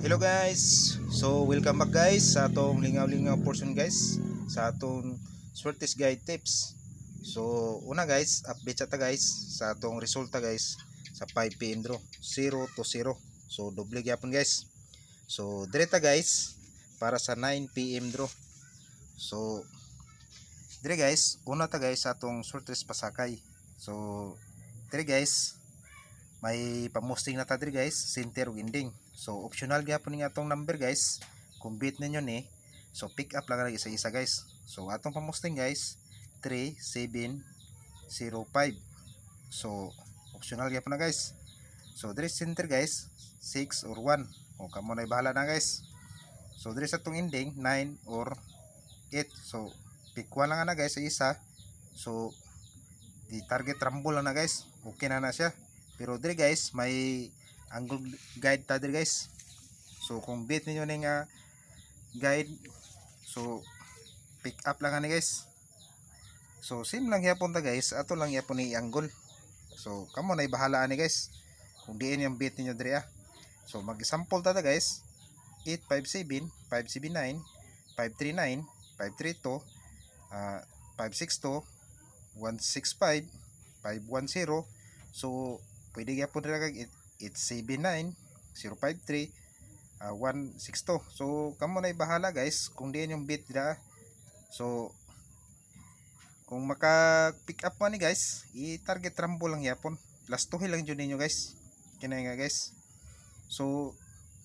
Hello guys, so welcome back guys sa atong lingaw-lingaw portion guys sa atong Swertes Guide Tips. So una guys, update ta guys sa atong resulta guys sa 5 PM draw 0-0. So doble gyapon guys. So direta guys para sa 9 PM draw. So dire guys, una ta guys sa atong Swertes Pasakay. So dire guys, may pamusting na ta dire guys, center ug ending. So optional gyapon ning atong number guys. Kung beat ninyo ni, so pick up lang isa-isa guys. So atong pamusting guys 3705. So optional gyapon na guys. So dire center guys 6 or 1. O kamo na bahala na guys. So dire sa atong ending 9 or 8. So pick 1 lang na guys sa isa. So di target rumble lang na guys. Okay na siya. Pero dire guys may angle guide ta dire guys. So kung beat niyo ning guide, so pick up lang ani guys. So same lang yapon ta guys, ato lang yapon ni angle. So kamo na bahala ani guys. Kung diin yung beat niyo dire So mag-sample ta guys. 857, 579, 539, 532, 562, 165, 510. So pwede gyapon dira kag 879, 053, 162. So kamo na bahala guys kung diin yung beat dira. So kung maka pick up man ni guys, i-target rumble lang yapon. Last two lang jud ninyo guys. Kinay nga guys. So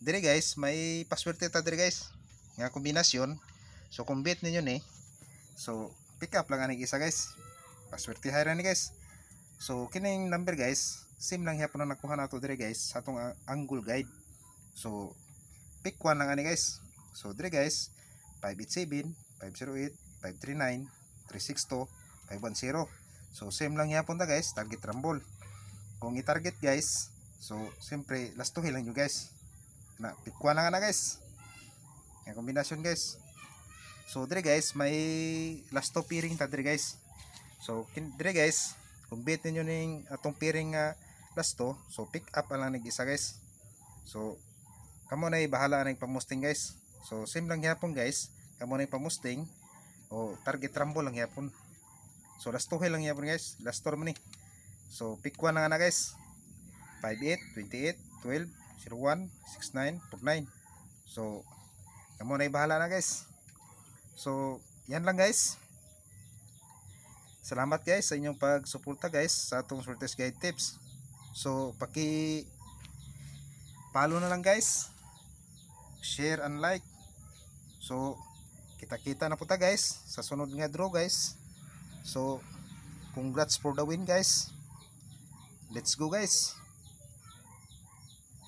dire guys may paswerte ta dire guys nga kombinasyon. So kung beat ninyo ni, so pick up lang ani isa guys. Paswerte hay ra ni guys. So kining number guys, same lang yapon na nakuha nato dire guys sa atong angle guide. So pick 1 lang ani guys. So dire guys 587, 508, 539, 362, 510. So same lang yapon ta guys, target rumble. Kung i-target guys, so siyempre last two lang yung guys. Na pick 1 lang na guys. Yung kombinasyon guys. So dire guys may last two pairing ta dire guys. So dire guys, kung beat ninyo ning atong pairing last two, so pick up lang nag-isa guys. So kamo na bahala nang pamusting guys. So same lang yapon guys, kamo na pamusting o target rumble lang yapon. So last two lang yapon guys, last two man ni. So pick 1 lang na guys. 58, 28, 12, 01, 69, 49. So kamo na bahala na guys. So yan lang guys. Salamat guys sa inyong pagsuporta guys sa atong Swertes Guide Tips. So paki follow na lang guys, share and like. So kita-kita na po ta guys sa sunod nga draw guys. So congrats for the win guys. Let's go guys.